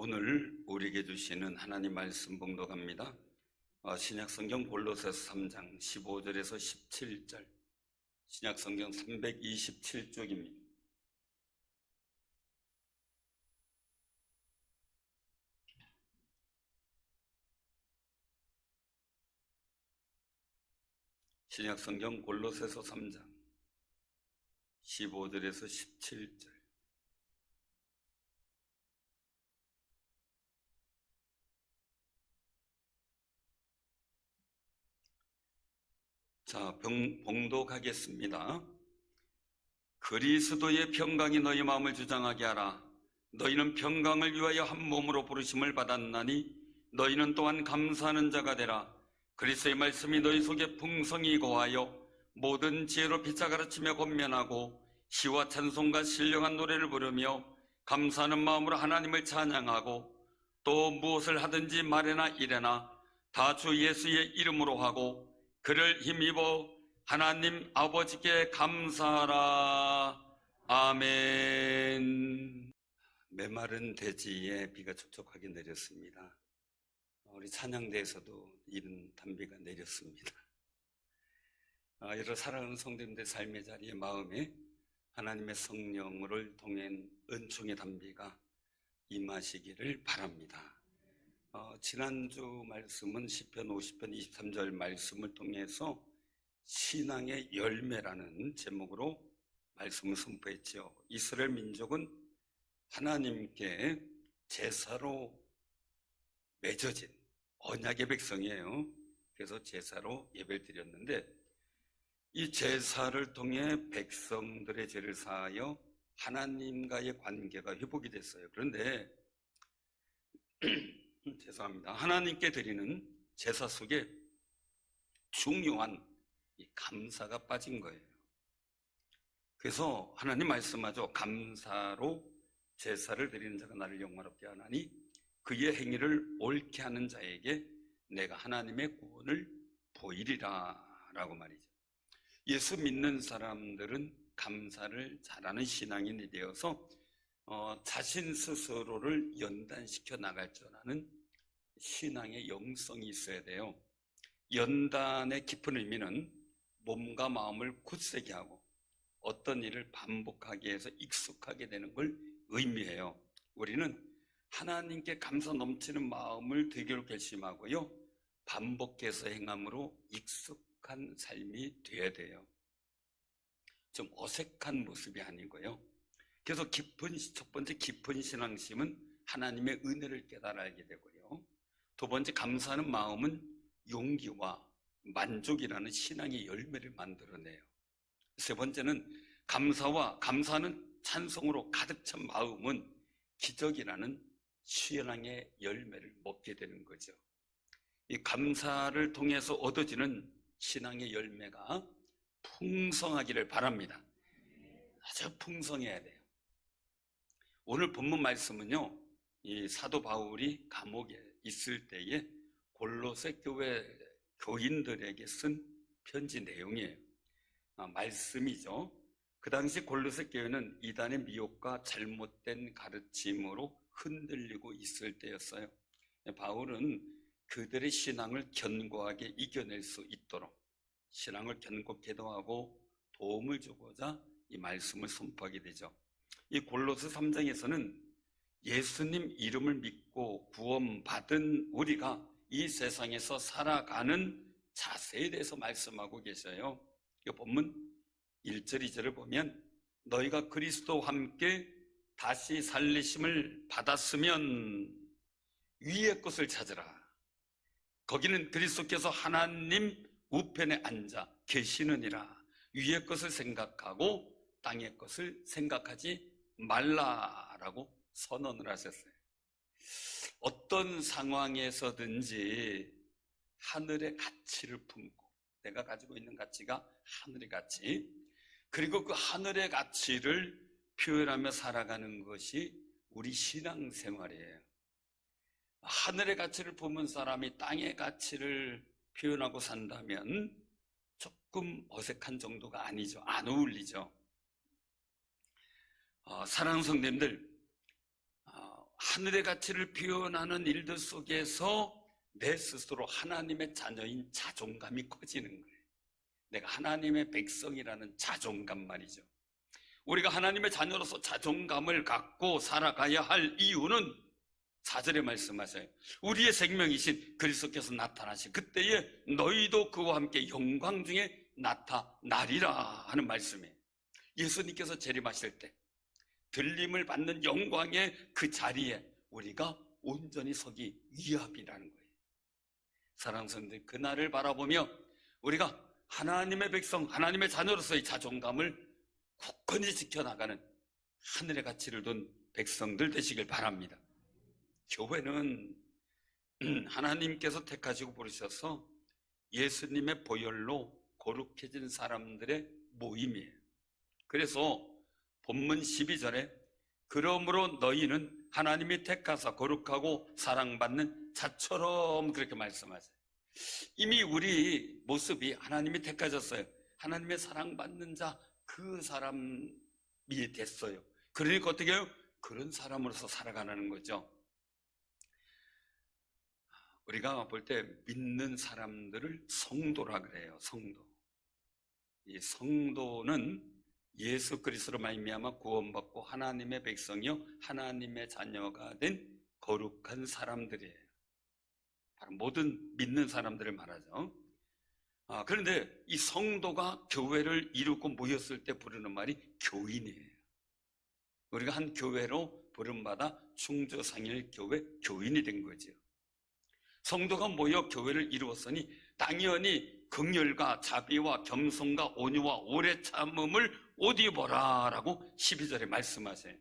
오늘 우리에게 주시는 하나님 말씀 봉독합니다. 신약성경 골로새서 3장 15절에서 17절, 신약성경 327쪽입니다. 신약성경 골로새서 3장 15절에서 17절. 자, 봉독하겠습니다. 그리스도의 평강이 너희 마음을 주장하게 하라. 너희는 평강을 위하여 한 몸으로 부르심을 받았나니 너희는 또한 감사하는 자가 되라. 그리스도의 말씀이 너희 속에 풍성히 거하여 모든 지혜로 피차 가르치며 권면하고 시와 찬송과 신령한 노래를 부르며 감사하는 마음으로 하나님을 찬양하고 또 무엇을 하든지 말에나 이래나 다 주 예수의 이름으로 하고 그를 힘입어 하나님 아버지께 감사하라. 아멘. 메마른 대지에 비가 촉촉하게 내렸습니다. 우리 찬양대에서도 이른 단비가 내렸습니다. 여러 사랑하는 성도님들 삶의 자리에 마음에 하나님의 성령을 통한 은총의 단비가 임하시기를 바랍니다. 지난주 말씀은 시편 50편 23절 말씀을 통해서 신앙의 열매라는 제목으로 말씀을 선포했죠. 이스라엘 민족은 하나님께 제사로 맺어진 언약의 백성이에요. 그래서 제사로 예배를 드렸는데 이 제사를 통해 백성들의 죄를 사하여 하나님과의 관계가 회복이 됐어요. 그런데 죄송합니다. 하나님께 드리는 제사 속에 중요한 이 감사가 빠진 거예요. 그래서 하나님 말씀하죠. 감사로 제사를 드리는 자가 나를 영화롭게 하나니 그의 행위를 옳게 하는 자에게 내가 하나님의 구원을 보이리라 라고 말이죠. 예수 믿는 사람들은 감사를 잘하는 신앙인이 되어서 자신 스스로를 연단시켜 나갈 줄 아는 신앙의 영성이 있어야 돼요. 연단의 깊은 의미는 몸과 마음을 굳세게 하고 어떤 일을 반복하게 해서 익숙하게 되는 걸 의미해요. 우리는 하나님께 감사 넘치는 마음을 되기로 결심하고요, 반복해서 행함으로 익숙한 삶이 돼야 돼요. 좀 어색한 모습이 아니고요. 그래서 첫 번째 깊은 신앙심은 하나님의 은혜를 깨달아 알게 되고요. 두 번째 감사하는 마음은 용기와 만족이라는 신앙의 열매를 만들어내요. 세 번째는 감사하는 찬송으로 가득 찬 마음은 기적이라는 신앙의 열매를 먹게 되는 거죠. 이 감사를 통해서 얻어지는 신앙의 열매가 풍성하기를 바랍니다. 아주 풍성해야 돼요. 오늘 본문 말씀은요, 이 사도 바울이 감옥에 있을 때에 골로새 교회 교인들에게 쓴 편지 내용이에요. 말씀이죠. 그 당시 골로새 교회는 이단의 미혹과 잘못된 가르침으로 흔들리고 있을 때였어요. 바울은 그들의 신앙을 견고하게 이겨낼 수 있도록 신앙을 견고케도 하고 도움을 주고자 이 말씀을 선포하게 되죠. 이 골로새 3장에서는 예수님 이름을 믿고 구원받은 우리가 이 세상에서 살아가는 자세에 대해서 말씀하고 계셔요. 이 본문 1절, 2절을 보면 너희가 그리스도와 함께 다시 살리심을 받았으면 위의 것을 찾으라. 거기는 그리스도께서 하나님 우편에 앉아 계시느니라. 위의 것을 생각하고 땅의 것을 생각하지 말라라고 선언을 하셨어요. 어떤 상황에서든지 하늘의 가치를 품고, 내가 가지고 있는 가치가 하늘의 가치, 그리고 그 하늘의 가치를 표현하며 살아가는 것이 우리 신앙생활이에요. 하늘의 가치를 품은 사람이 땅의 가치를 표현하고 산다면 조금 어색한 정도가 아니죠. 안 어울리죠. 사랑하는 성도님들, 하늘의 가치를 표현하는 일들 속에서 내 스스로 하나님의 자녀인 자존감이 커지는 거예요. 내가 하나님의 백성이라는 자존감 말이죠. 우리가 하나님의 자녀로서 자존감을 갖고 살아가야 할 이유는 4절에 말씀하세요. 우리의 생명이신 그리스도께서 나타나신 그때에 너희도 그와 함께 영광 중에 나타나리라 하는 말씀이에요. 예수님께서 재림하실 때 들림을 받는 영광의 그 자리에 우리가 온전히 서기 위함이라는 거예요. 사랑하는 성도들, 그날을 바라보며 우리가 하나님의 백성, 하나님의 자녀로서의 자존감을 굳건히 지켜나가는 하늘의 가치를 둔 백성들 되시길 바랍니다. 교회는 하나님께서 택하시고 부르셔서 예수님의 보혈로 거룩해진 사람들의 모임이에요. 그래서 본문 12절에 그러므로 너희는 하나님이 택하사 거룩하고 사랑받는 자처럼 그렇게 말씀하세요. 이미 우리 모습이 하나님이 택하셨어요. 하나님의 사랑받는 자, 그 사람이 됐어요. 그러니까 어떻게 해요? 그런 사람으로서 살아가는 거죠. 우리가 볼 때 믿는 사람들을 성도라 그래요. 성도. 이 성도는 예수 그리스도로 말미암아 구원받고 하나님의 백성이요 하나님의 자녀가 된 거룩한 사람들이에요. 바로 모든 믿는 사람들을 말하죠. 그런데 이 성도가 교회를 이루고 모였을 때 부르는 말이 교인이에요. 우리가 한 교회로 부름받아 충주상일 교회 교인이 된 거죠. 성도가 모여 교회를 이루었으니 당연히 긍휼과 자비와 겸손과 온유와 오래 참음을 옷 입어라 라고 12절에 말씀하세요.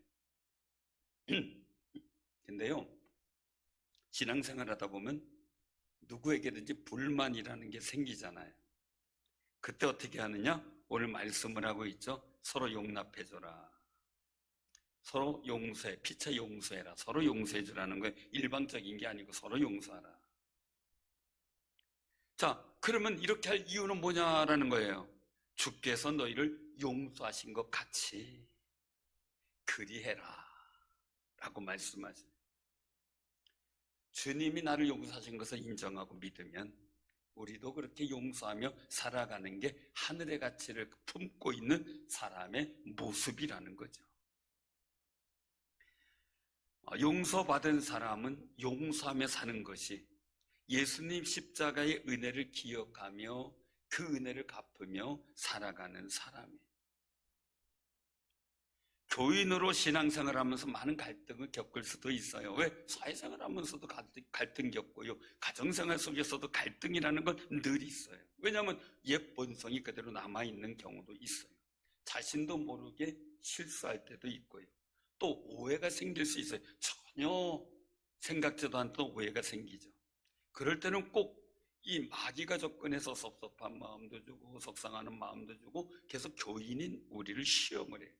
근데요, 신앙생활 하다 보면 누구에게든지 불만이라는 게 생기잖아요. 그때 어떻게 하느냐? 오늘 말씀을 하고 있죠. 서로 용납해줘라. 서로 용서해. 피차 용서해라. 서로 용서해주라는 거예요. 일방적인 게 아니고 서로 용서하라. 자, 그러면 이렇게 할 이유는 뭐냐라는 거예요. 주께서 너희를 용서하신 것 같이 그리해라 라고 말씀하세요. 주님이 나를 용서하신 것을 인정하고 믿으면 우리도 그렇게 용서하며 살아가는 게 하늘의 가치를 품고 있는 사람의 모습이라는 거죠. 용서받은 사람은 용서하며 사는 것이 예수님 십자가의 은혜를 기억하며 그 은혜를 갚으며 살아가는 사람이에요. 교인으로 신앙생활 하면서 많은 갈등을 겪을 수도 있어요. 왜? 사회생활 하면서도 갈등 겪고요. 가정생활 속에서도 갈등이라는 건 늘 있어요. 왜냐하면 옛 본성이 그대로 남아있는 경우도 있어요. 자신도 모르게 실수할 때도 있고요. 또 오해가 생길 수 있어요. 전혀 생각지도 않던 오해가 생기죠. 그럴 때는 꼭 이 마귀가 접근해서 섭섭한 마음도 주고 속상하는 마음도 주고 계속 교인인 우리를 시험을 해요.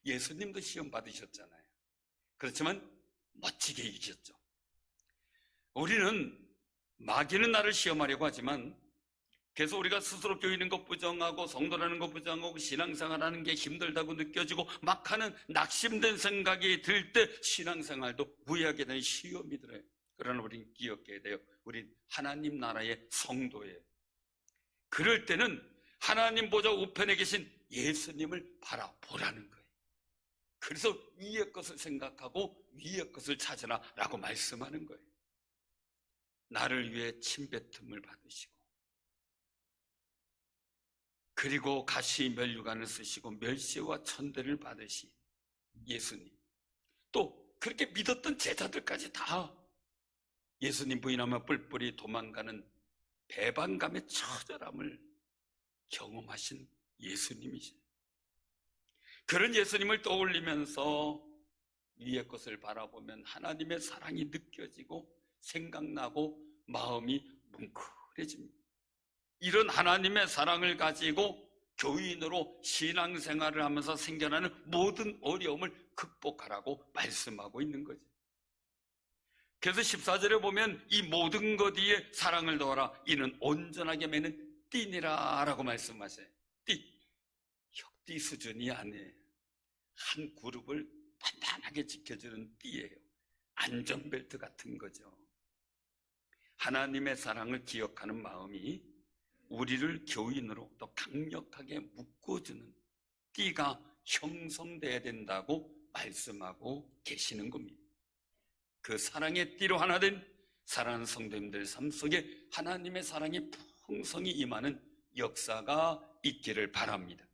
예수님도 시험 받으셨잖아요. 그렇지만 멋지게 이겼죠. 우리는 마귀는 나를 시험하려고 하지만 계속 우리가 스스로 교인인 것 부정하고 성도라는 것 부정하고 신앙생활하는 게 힘들다고 느껴지고 막 하는 낙심된 생각이 들 때 신앙생활도 무의하게 되는 시험이 들어요. 그러나 우리는 기억해야 돼요. 우린 하나님 나라의 성도예요. 그럴 때는 하나님 보좌 우편에 계신 예수님을 바라보라는 거예요. 그래서 위의 것을 생각하고 위의 것을 찾으라 라고 말씀하는 거예요. 나를 위해 침뱉음을 받으시고 그리고 가시 면류관을 쓰시고 멸시와 천대를 받으신 예수님, 또 그렇게 믿었던 제자들까지 다 예수님 부인하며 뿔뿔이 도망가는 배반감의 처절함을 경험하신 예수님이신, 그런 예수님을 떠올리면서 위의 것을 바라보면 하나님의 사랑이 느껴지고 생각나고 마음이 뭉클해집니다. 이런 하나님의 사랑을 가지고 교인으로 신앙생활을 하면서 생겨나는 모든 어려움을 극복하라고 말씀하고 있는 거죠. 그래서 14절에 보면 이 모든 것 위에 사랑을 더하라. 이는 온전하게 매는 띠니라 라고 말씀하세요. 띠, 혁띠 수준이 아니에요. 한 그룹을 단단하게 지켜주는 띠예요. 안전벨트 같은 거죠. 하나님의 사랑을 기억하는 마음이 우리를 교인으로 또 강력하게 묶어주는 띠가 형성돼야 된다고 말씀하고 계시는 겁니다. 그 사랑의 띠로 하나 된 사랑하는 성도님들 삶 속에 하나님의 사랑이 풍성히 임하는 역사가 있기를 바랍니다.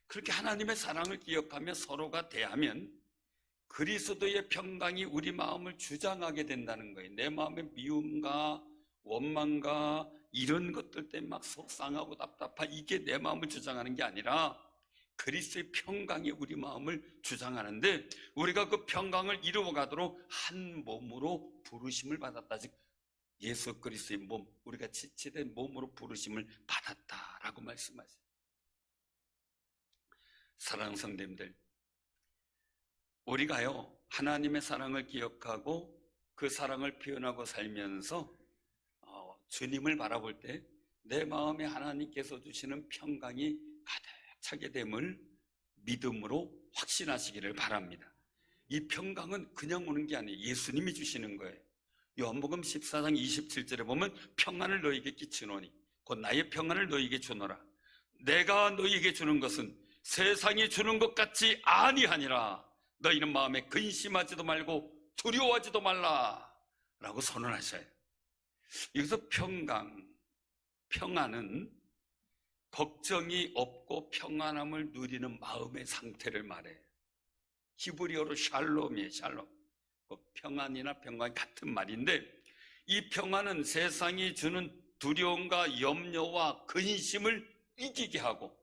그렇게 하나님의 사랑을 기억하며 서로가 대하면 그리스도의 평강이 우리 마음을 주장하게 된다는 거예요. 내 마음의 미움과 원망과 이런 것들 때문에 막 속상하고 답답한 이게 내 마음을 주장하는 게 아니라 그리스도의 평강이 우리 마음을 주장하는데 우리가 그 평강을 이루어가도록 한 몸으로 부르심을 받았다. 즉 예수 그리스도의 몸, 우리가 지체된 몸으로 부르심을 받았다라고 말씀하세요. 사랑하는 성도님들, 우리가요 하나님의 사랑을 기억하고 그 사랑을 표현하고 살면서 주님을 바라볼 때 내 마음에 하나님께서 주시는 평강이 가득 차게 됨을 믿음으로 확신하시기를 바랍니다. 이 평강은 그냥 오는 게 아니에요. 예수님이 주시는 거예요. 요한복음 14장 27절에 보면 평안을 너희에게 끼치노니 곧 나의 평안을 너희에게 주노라. 내가 너희에게 주는 것은 세상이 주는 것 같지 아니하니라. 너희는 마음에 근심하지도 말고 두려워하지도 말라 라고 선언하셔요. 여기서 평안은 걱정이 없고 평안함을 누리는 마음의 상태를 말해요. 히브리어로 샬롬이에요. 샬롬. 평안이나 평강이 같은 말인데 이 평안은 세상이 주는 두려움과 염려와 근심을 이기게 하고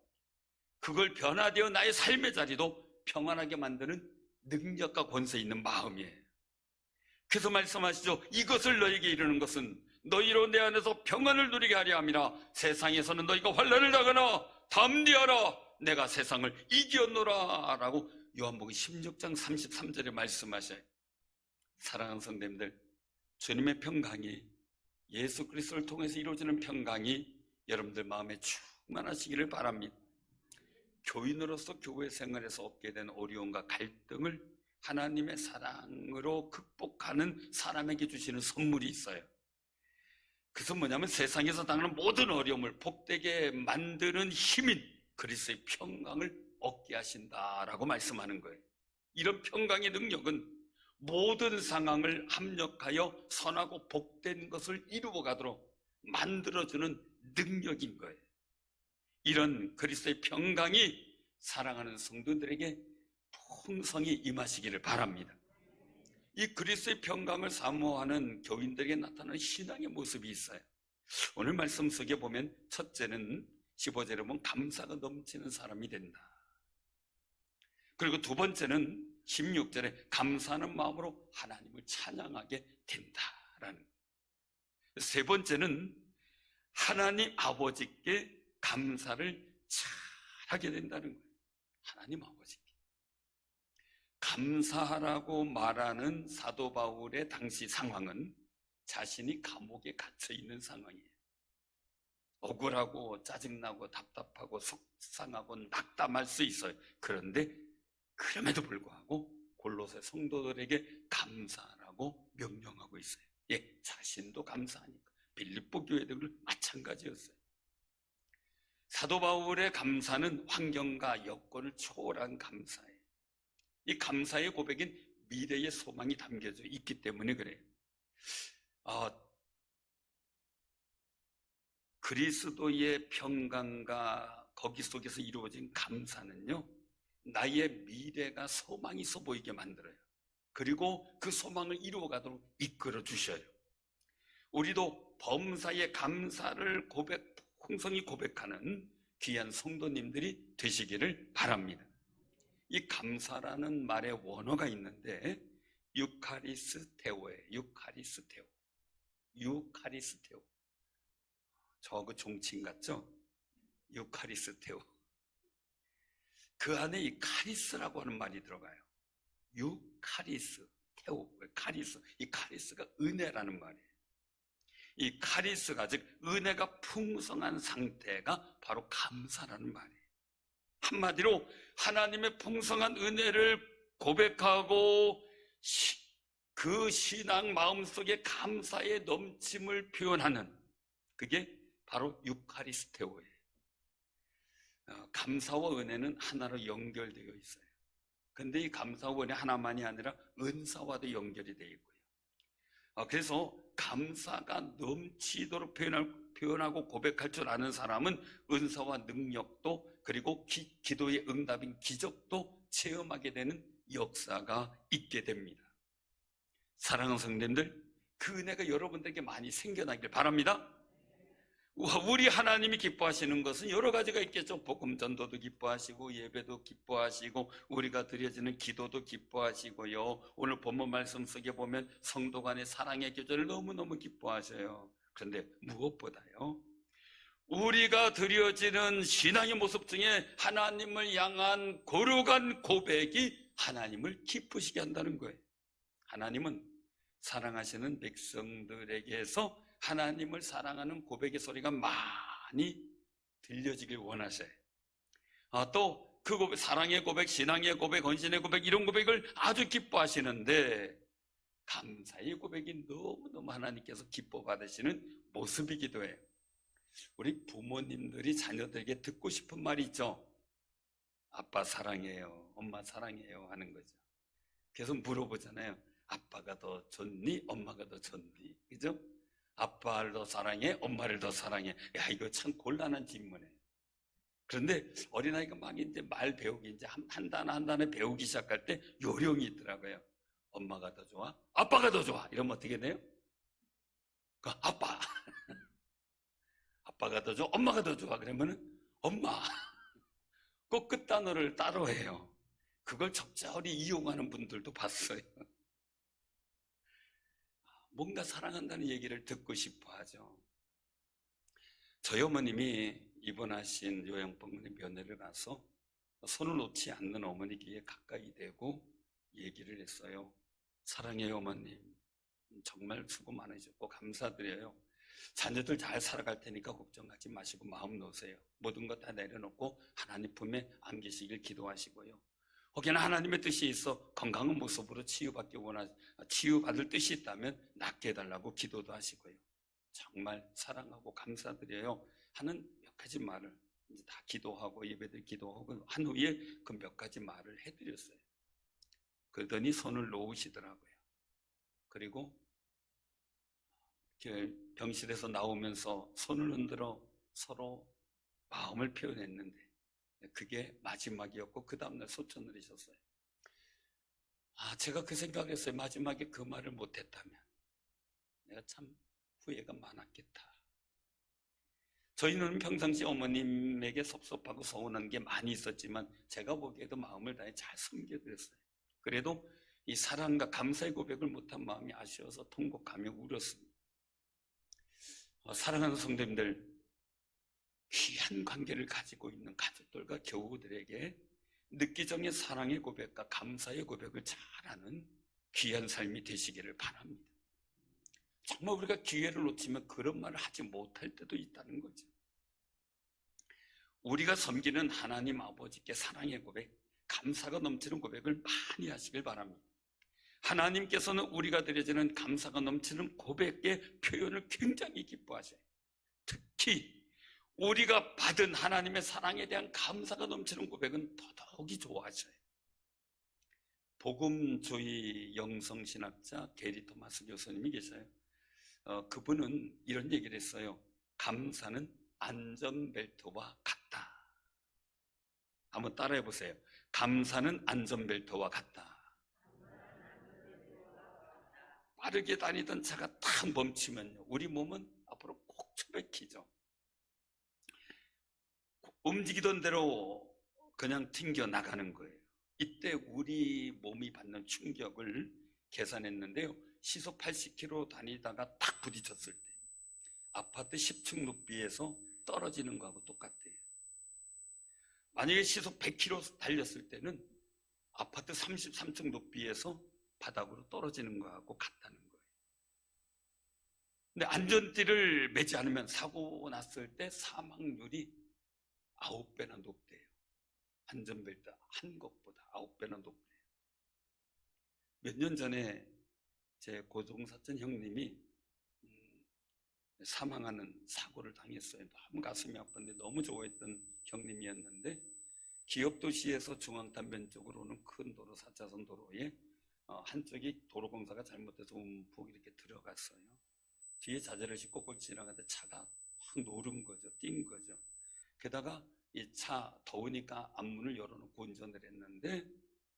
그걸 변화되어 나의 삶의 자리도 평안하게 만드는 능력과 권세 있는 마음이에요. 그래서 말씀하시죠. 이것을 너에게 이르는 것은 너희로 내 안에서 평안을 누리게 하려 함이라. 세상에서는 너희가 환난을 당하나 담대하라. 내가 세상을 이겼노라 라고 요한복음 16장 33절에 말씀하셔요. 사랑하는 성도님들, 주님의 평강이 예수 그리스도를 통해서 이루어지는 평강이 여러분들 마음에 충만하시기를 바랍니다. 교인으로서 교회 생활에서 얻게 된 어려움과 갈등을 하나님의 사랑으로 극복하는 사람에게 주시는 선물이 있어요. 그것은 뭐냐면 세상에서 당하는 모든 어려움을 복되게 만드는 힘인 그리스도의 평강을 얻게 하신다라고 말씀하는 거예요. 이런 평강의 능력은 모든 상황을 합력하여 선하고 복된 것을 이루어가도록 만들어주는 능력인 거예요. 이런 그리스도의 평강이 사랑하는 성도들에게 풍성히 임하시기를 바랍니다. 이 그리스도의 평강을 사모하는 교인들에게 나타나는 신앙의 모습이 있어요. 오늘 말씀 속에 보면 첫째는 15절에 보면 감사가 넘치는 사람이 된다. 그리고 두 번째는 16절에 감사하는 마음으로 하나님을 찬양하게 된다라는 거예요. 세 번째는 하나님 아버지께 감사를 잘하게 된다는 거예요. 하나님 아버지께 감사하라고 말하는 사도 바울의 당시 상황은 자신이 감옥에 갇혀 있는 상황이에요. 억울하고 짜증나고 답답하고 속상하고 낙담할 수 있어요. 그런데 그럼에도 불구하고 골로새 성도들에게 감사하라고 명령하고 있어요. 예, 자신도 감사하니까. 빌립보 교회들도 마찬가지였어요. 사도 바울의 감사는 환경과 여건을 초월한 감사예요. 이 감사의 고백인 미래의 소망이 담겨져 있기 때문에 그래요. 그리스도의 평강과 거기 속에서 이루어진 감사는요, 나의 미래가 소망이 있어 보이게 만들어요. 그리고 그 소망을 이루어가도록 이끌어 주셔요. 우리도 범사의 감사를 풍성히 고백하는 귀한 성도님들이 되시기를 바랍니다. 이 감사라는 말의 원어가 있는데 유카리스테오예요. 유카리스테오. 저거 종칭 같죠? 유카리스테오. 그 안에 이 카리스라고 하는 말이 들어가요. 유카리스, 테오, 카리스. 이 카리스가 은혜라는 말이에요. 이 카리스가 즉 은혜가 풍성한 상태가 바로 감사라는 말이에요. 한마디로 하나님의 풍성한 은혜를 고백하고 그 신앙 마음속에 감사의 넘침을 표현하는, 그게 바로 유카리스테오예요. 감사와 은혜는 하나로 연결되어 있어요. 근데 이 감사와 은혜 하나만이 아니라 은사와도 연결이 되어 있고요. 그래서 감사가 넘치도록 표현하고 고백할 줄 아는 사람은 은사와 능력도, 그리고 기도의 응답인 기적도 체험하게 되는 역사가 있게 됩니다. 사랑하는 성도님들, 그 은혜가 여러분들에게 많이 생겨나길 바랍니다. 우리 하나님이 기뻐하시는 것은 여러 가지가 있겠죠. 복음 전도도 기뻐하시고, 예배도 기뻐하시고, 우리가 드려지는 기도도 기뻐하시고요. 오늘 본문 말씀 속에 보면 성도 간의 사랑의 교제를 너무너무 기뻐하셔요. 그런데 무엇보다요, 우리가 드려지는 신앙의 모습 중에 하나님을 향한 거룩한 고백이 하나님을 기쁘시게 한다는 거예요. 하나님은 사랑하시는 백성들에게서 하나님을 사랑하는 고백의 소리가 많이 들려지길 원하셔요. 또 그 고백, 사랑의 고백, 신앙의 고백, 헌신의 고백, 이런 고백을 아주 기뻐하시는데, 감사의 고백이 너무너무 하나님께서 기뻐 받으시는 모습이기도 해요. 우리 부모님들이 자녀들에게 듣고 싶은 말이 있죠. 아빠 사랑해요, 엄마 사랑해요 하는 거죠. 계속 물어보잖아요. 아빠가 더 좋니? 엄마가 더 좋니? 그죠? 아빠를 더 사랑해? 엄마를 더 사랑해? 야, 이거 참 곤란한 질문이에요. 그런데 어린아이가 막 이제 말 배우기, 이제 한 단어 한 단어 배우기 시작할 때 요령이 있더라고요. 엄마가 더 좋아? 아빠가 더 좋아? 이러면 어떻게 돼요? 아빠. 아빠가 더 좋아? 엄마가 더 좋아? 그러면은 엄마. 꼭 끝 단어를 따로 해요. 그걸 적절히 이용하는 분들도 봤어요. 뭔가 사랑한다는 얘기를 듣고 싶어 하죠. 저희 어머님이 입원하신 요양병원에 면회를 가서 손을 놓지 않는 어머니 귀에 가까이 대고 얘기를 했어요. 사랑해요 어머님, 정말 수고 많으셨고 감사드려요. 자녀들 잘 살아갈 테니까 걱정하지 마시고 마음 놓으세요. 모든 것 다 내려놓고 하나님 품에 안기시길 기도하시고요. 혹여나 하나님의 뜻이 있어 건강한 모습으로 치유받을 뜻이 있다면 낫게 해달라고 기도도 하시고요. 정말 사랑하고 감사드려요 하는 몇 가지 말을 이제 다 기도하고 예배들 기도하고 한 후에 그 몇 가지 말을 해드렸어요. 그러더니 손을 놓으시더라고요. 그리고 이렇게 병실에서 나오면서 손을 흔들어 서로 마음을 표현했는데 그게 마지막이었고 그 다음날 소천을 하셨어요. 제가 그 생각을 했어요. 마지막에 그 말을 못했다면 내가 참 후회가 많았겠다. 저희는 평상시 어머님에게 섭섭하고 서운한 게 많이 있었지만 제가 보기에도 마음을 다해 잘 섬겨드렸어요. 그래도 이 사랑과 감사의 고백을 못한 마음이 아쉬워서 통곡하며 울었습니다. 사랑하는 성도님들, 귀한 관계를 가지고 있는 가족들과 교우들에게 느끼정의 사랑의 고백과 감사의 고백을 잘하는 귀한 삶이 되시기를 바랍니다. 정말 우리가 기회를 놓치면 그런 말을 하지 못할 때도 있다는 거죠. 우리가 섬기는 하나님 아버지께 사랑의 고백, 감사가 넘치는 고백을 많이 하시길 바랍니다. 하나님께서는 우리가 드려지는 감사가 넘치는 고백의 표현을 굉장히 기뻐하셔요. 특히 우리가 받은 하나님의 사랑에 대한 감사가 넘치는 고백은 더더욱이 좋아하셔요. 복음주의 영성신학자 게리 토마스 교수님이 계셔요. 그분은 이런 얘기를 했어요. 감사는 안전벨트와 같다. 한번 따라해 보세요. 감사는 안전벨트와 같다. 빠르게 다니던 차가 탁 멈추면요, 우리 몸은 앞으로 꼭 처박히죠. 움직이던 대로 그냥 튕겨 나가는 거예요. 이때 우리 몸이 받는 충격을 계산했는데요, 시속 80km 다니다가 탁 부딪혔을 때 아파트 10층 높이에서 떨어지는 거하고 똑같아요. 만약에 시속 100km 달렸을 때는 아파트 33층 높이에서 바닥으로 떨어지는 거하고 같다는 거예요. 근데 안전띠를 매지 않으면 사고 났을 때 사망률이 9배나 높대요. 안전벨트 한 것보다 9배나 높대요. 몇 년 전에 제 고종사촌 형님이 사망하는 사고를 당했어요. 너무 가슴이 아픈데 너무 좋아했던 형님이었는데, 기업도시에서 중앙탄변 쪽으로는 큰 도로, 4차선 도로에 한쪽이 도로공사가 잘못해서 움푹 이렇게 들어갔어요. 뒤에 자재를 싣고 꼴 지나가는데 차가 확 노른 거죠. 뛴 거죠. 게다가 이 차 더우니까 앞문을 열어놓고 운전을 했는데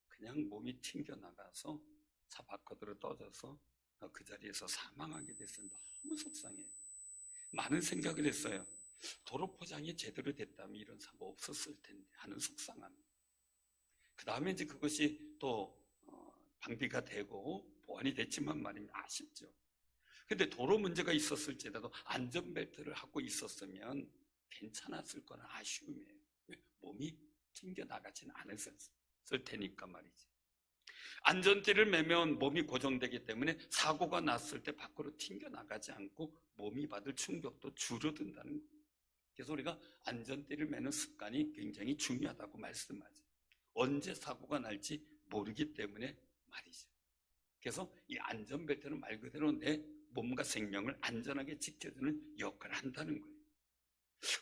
그냥 몸이 튕겨나가서 차 바깥으로 떠져서 그 자리에서 사망하게 됐어요. 너무 속상해요. 많은 생각을 했어요. 도로 포장이 제대로 됐다면 이런 사고 없었을 텐데 하는 속상함. 그 다음에 이제 그것이 또 방비가 되고 보완이 됐지만 말입니다. 아쉽죠. 근데 도로 문제가 있었을지라도 안전벨트를 하고 있었으면 괜찮았을 거는 아쉬움이에요. 몸이 튕겨나가지는 않았을 테니까 말이지. 안전띠를 매면 몸이 고정되기 때문에 사고가 났을 때 밖으로 튕겨나가지 않고 몸이 받을 충격도 줄어든다는 거예요. 그래서 우리가 안전띠를 매는 습관이 굉장히 중요하다고 말씀하죠. 언제 사고가 날지 모르기 때문에 말이죠. 그래서 이 안전벨트는 말 그대로 내 몸과 생명을 안전하게 지켜주는 역할을 한다는 거예요.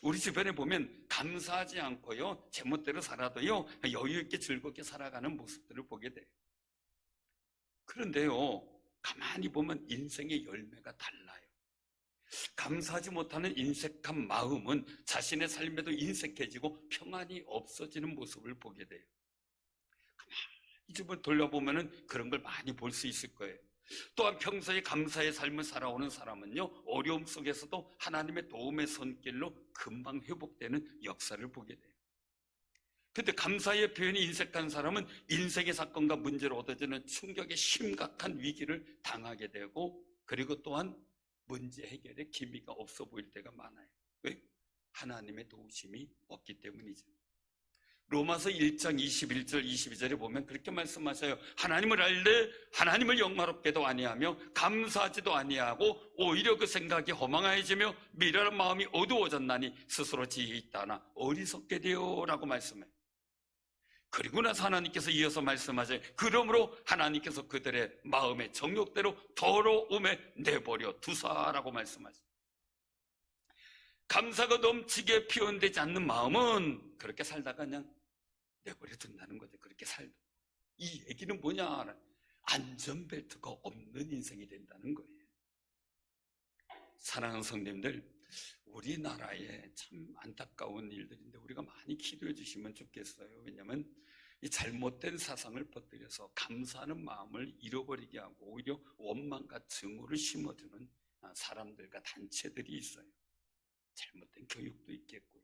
우리 주변에 보면 감사하지 않고요, 제멋대로 살아도요, 여유 있게 즐겁게 살아가는 모습들을 보게 돼요. 그런데요, 가만히 보면 인생의 열매가 달라요. 감사하지 못하는 인색한 마음은 자신의 삶에도 인색해지고 평안이 없어지는 모습을 보게 돼요. 가만히 좀 돌려보면 그런 걸 많이 볼 수 있을 거예요. 또한 평소에 감사의 삶을 살아오는 사람은요, 어려움 속에서도 하나님의 도움의 손길로 금방 회복되는 역사를 보게 돼요. 근데 감사의 표현이 인색한 사람은 인생의 사건과 문제로 얻어지는 충격에 심각한 위기를 당하게 되고, 그리고 또한 문제 해결에 기미가 없어 보일 때가 많아요. 왜? 하나님의 도우심이 없기 때문이죠. 로마서 1장 21절 22절에 보면 그렇게 말씀하셔요. 하나님을 알되 하나님을 영화롭게도 아니하며 감사하지도 아니하고 오히려 그 생각이 허망해지며 미련한 마음이 어두워졌나니 스스로 지혜 있다나 어리석게 되어라고 말씀해요. 그리고 나서 하나님께서 이어서 말씀하셔요. 그러므로 하나님께서 그들의 마음의 정욕대로 더러움에 내버려 두사라고 말씀하셔요. 감사가 넘치게 표현되지 않는 마음은 그렇게 살다가 그냥 내버려 둔다는 거죠. 그렇게 살다. 이 얘기는 뭐냐? 안전벨트가 없는 인생이 된다는 거예요. 사랑하는 성도님들, 우리나라에 참 안타까운 일들인데 우리가 많이 기도해 주시면 좋겠어요. 왜냐하면 이 잘못된 사상을 퍼뜨려서 감사하는 마음을 잃어버리게 하고 오히려 원망과 증오를 심어주는 사람들과 단체들이 있어요. 잘못된 교육도 있겠고요.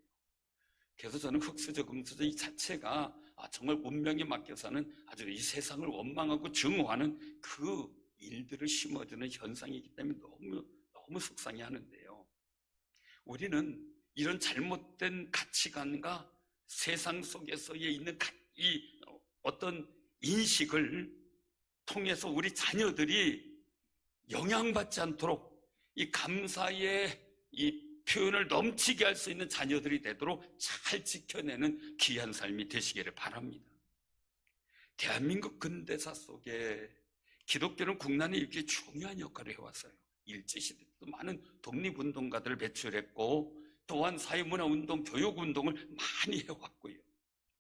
그래서 저는 흑수저, 금수저 이 자체가 정말 운명에 맡겨서는 아주 이 세상을 원망하고 증오하는 그 일들을 심어주는 현상이기 때문에 너무 속상해 하는데요. 우리는 이런 잘못된 가치관과 세상 속에서의 있는 이 어떤 인식을 통해서 우리 자녀들이 영향받지 않도록 이 감사의 이 표현을 넘치게 할 수 있는 자녀들이 되도록 잘 지켜내는 귀한 삶이 되시기를 바랍니다. 대한민국 근대사 속에 기독교는 국난에 이렇게 중요한 역할을 해왔어요. 일제시대 때도 많은 독립운동가들을 배출했고 또한 사회문화운동, 교육운동을 많이 해왔고요.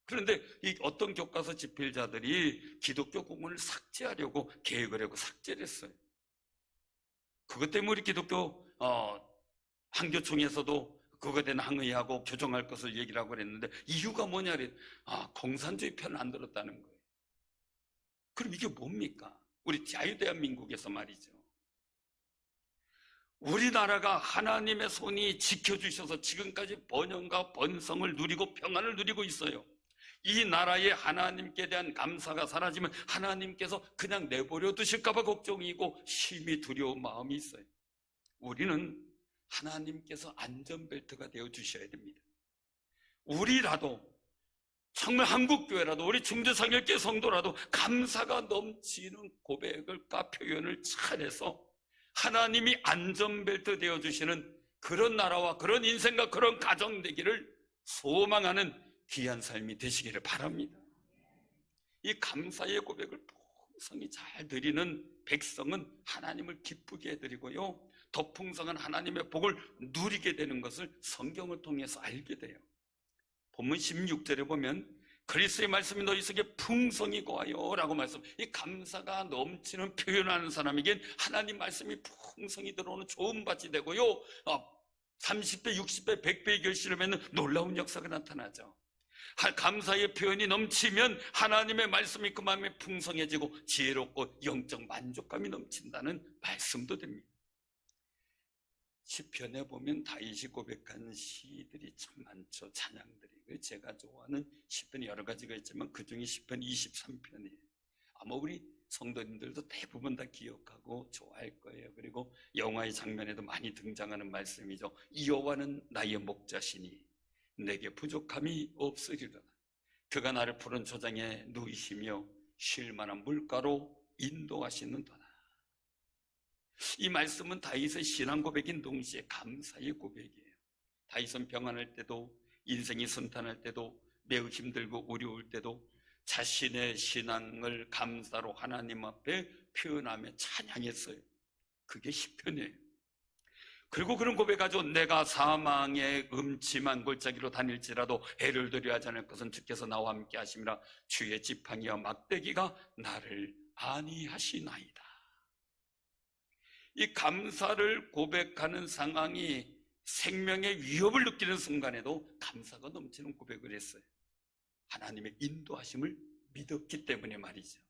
그런데 이 어떤 교과서 집필자들이 기독교 공문을 삭제하려고 계획을 하고 삭제를 했어요. 그것 때문에 우리 기독교 한교총에서도 그거에 대한 항의하고 교정할 것을 얘기를 하고 그랬는데 이유가 뭐냐 그랬 공산주의 편을 안 들었다는 거예요. 그럼 이게 뭡니까? 우리 자유대한민국에서 말이죠. 우리나라가 하나님의 손이 지켜주셔서 지금까지 번영과 번성을 누리고 평안을 누리고 있어요. 이 나라에 하나님께 대한 감사가 사라지면 하나님께서 그냥 내버려 두실까 봐 걱정이고 심히 두려운 마음이 있어요. 우리는 하나님께서 안전벨트가 되어 주셔야 됩니다. 우리라도 정말 한국교회라도 우리 중대상열교 성도라도 감사가 넘치는 고백을과 표현을 잘해서 하나님이 안전벨트 되어 주시는 그런 나라와 그런 인생과 그런 가정 되기를 소망하는 귀한 삶이 되시기를 바랍니다. 이 감사의 고백을 풍성히 잘 드리는 백성은 하나님을 기쁘게 해드리고요, 더 풍성한 하나님의 복을 누리게 되는 것을 성경을 통해서 알게 돼요. 본문 16절에 보면 그리스도의 말씀이 너희 속에 풍성히 거하여 라고 말씀, 이 감사가 넘치는 표현하는 사람에겐 하나님 말씀이 풍성히 들어오는 좋은 밭이 되고요, 30배, 60배, 100배의 결실을 맺는 놀라운 역사가 나타나죠. 감사의 표현이 넘치면 하나님의 말씀이 그 마음에 풍성해지고 지혜롭고 영적 만족감이 넘친다는 말씀도 됩니다. 시편에 보면 다윗이 고백한 시들이 참 많죠. 찬양들이. 제가 좋아하는 시편이 여러 가지가 있지만 그 중에 시편 23편이에요. 아마 우리 성도님들도 대부분 다 기억하고 좋아할 거예요. 그리고 영화의 장면에도 많이 등장하는 말씀이죠. 여호와는 나의 목자시니 내게 부족함이 없으리로다. 그가 나를 푸른 초장에 누이시며 쉴 만한 물가로 인도하시는도다. 이 말씀은 다윗의 신앙 고백인 동시에 감사의 고백이에요. 다윗은 평안할 때도, 인생이 순탄할 때도, 매우 힘들고 어려울 때도 자신의 신앙을 감사로 하나님 앞에 표현하며 찬양했어요. 그게 시편이에요. 그리고 그런 고백하죠. 내가 사망의 음침한 골짜기로 다닐지라도 해를 두려워하지 않을 것은 주께서 나와 함께 하심이라. 주의 지팡이와 막대기가 나를 안위하시나이다. 이 감사를 고백하는 상황이 생명의 위협을 느끼는 순간에도 감사가 넘치는 고백을 했어요. 하나님의 인도하심을 믿었기 때문에 말이죠.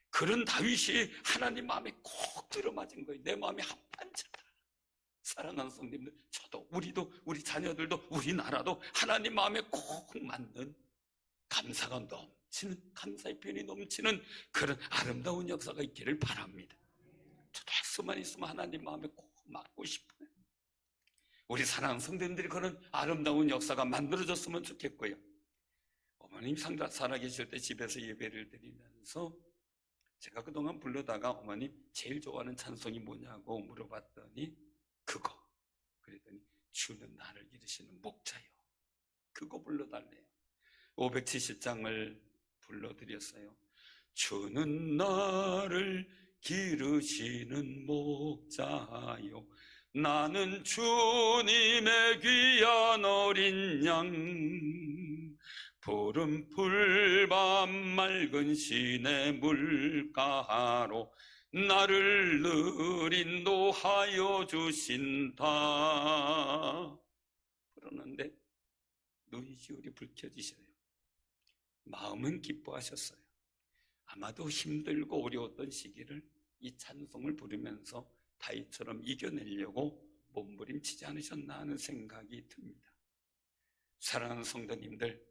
그런 다윗이 하나님 마음에 콕 들어맞은 거예요. 내 마음이 합판차다. 사랑하는 성도님들, 저도, 우리도, 우리 자녀들도, 우리나라도 하나님 마음에 콕 맞는 감사가 넘치는, 감사의 표현이 넘치는 그런 아름다운 역사가 있기를 바랍니다. 저도 할 수만 있으면 하나님 마음에 꼭 맞고 싶어요. 우리 사랑하는 성도님들이 그런 아름다운 역사가 만들어졌으면 좋겠고요. 어머님 살아계실 때 집에서 예배를 드리면서 제가 그동안 부르다가 어머님 제일 좋아하는 찬송이 뭐냐고 물어봤더니 그거. 그랬더니 주는 나를 기르시는 목자요. 그거 불러달래요. 570장을 불러드렸어요. 주는 나를 기르시는 목자요, 나는 주님의 귀한 어린 양, 푸른 풀밤 맑은 시내 물가로 나를 늘 인도하여 주신다. 그러는데 눈이 지울이 붉혀지셔요. 마음은 기뻐하셨어요. 아마도 힘들고 어려웠던 시기를 이 찬송을 부르면서 다윗처럼 이겨내려고 몸부림치지 않으셨나 하는 생각이 듭니다. 사랑하는 성도님들,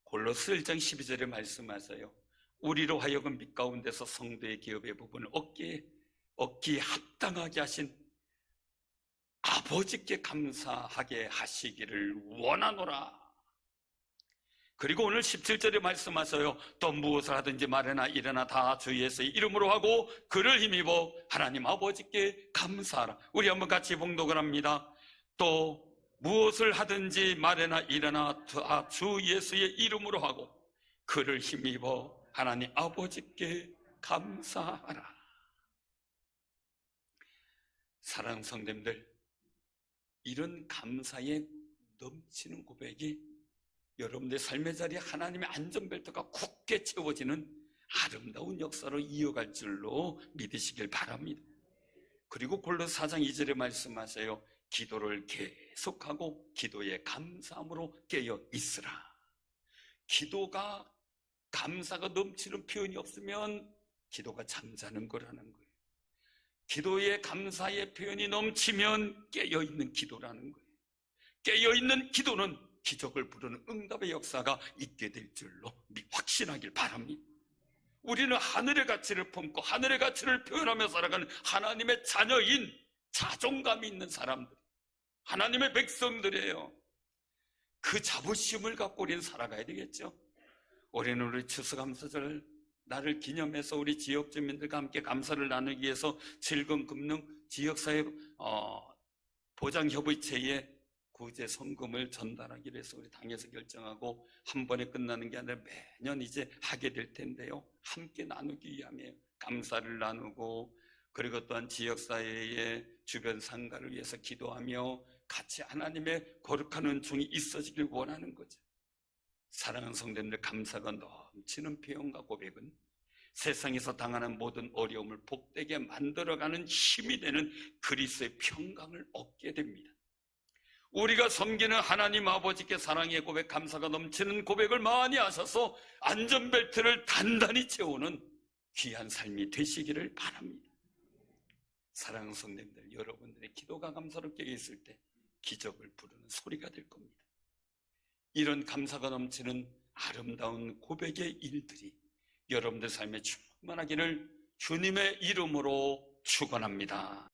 골로새 1장 12절에 말씀하세요. 우리로 하여금 빛 가운데서 성도의 기업의 부분을 얻기에 합당하게 하신 아버지께 감사하게 하시기를 원하노라. 그리고 오늘 17절에 말씀하세요. 또 무엇을 하든지 말이나 일어나 다 주 예수의 이름으로 하고 그를 힘입어 하나님 아버지께 감사하라. 우리 한번 같이 봉독을 합니다. 또 무엇을 하든지 말이나 일어나 다 주 예수의 이름으로 하고 그를 힘입어 하나님 아버지께 감사하라. 사랑하는 성도님들, 이런 감사에 넘치는 고백이 여러분들의 삶의 자리에 하나님의 안전벨트가 굳게 채워지는 아름다운 역사로 이어갈 줄로 믿으시길 바랍니다. 그리고 골로새 4장 2절에 말씀하세요. 기도를 계속하고 기도에 감사함으로 깨어 있으라. 기도가 감사가 넘치는 표현이 없으면 기도가 잠자는 거라는 거예요. 기도에 감사의 표현이 넘치면 깨어있는 기도라는 거예요. 깨어있는 기도는 기적을 부르는 응답의 역사가 있게 될 줄로 확신하길 바랍니다. 우리는 하늘의 가치를 품고 하늘의 가치를 표현하며 살아가는 하나님의 자녀인 자존감이 있는 사람들, 하나님의 백성들이에요. 그 자부심을 갖고 우리는 살아가야 되겠죠. 올해는 우리 추수감사절 날을 기념해서 우리 지역 주민들과 함께 감사를 나누기 위해서 즐거운 금능 지역사회 보장협의체에 구제 성금을 전달하기로 해서 우리 당에서 결정하고 한 번에 끝나는 게 아니라 매년 이제 하게 될 텐데요. 함께 나누기 위함이에요. 감사를 나누고, 그리고 또한 지역사회의 주변 상가를 위해서 기도하며 같이 하나님의 거룩한 은총이 있어지길 원하는 거죠. 사랑하는 성도님들, 감사가 넘치는 표현과 고백은 세상에서 당하는 모든 어려움을 복되게 만들어가는 힘이 되는 그리스도의 평강을 얻게 됩니다. 우리가 섬기는 하나님 아버지께 사랑의 고백, 감사가 넘치는 고백을 많이 하셔서 안전벨트를 단단히 채우는 귀한 삶이 되시기를 바랍니다. 사랑하는 성도님들, 여러분들의 기도가 감사롭게 있을 때 기적을 부르는 소리가 될 겁니다. 이런 감사가 넘치는 아름다운 고백의 일들이 여러분들 삶에 충만하기를 주님의 이름으로 축원합니다.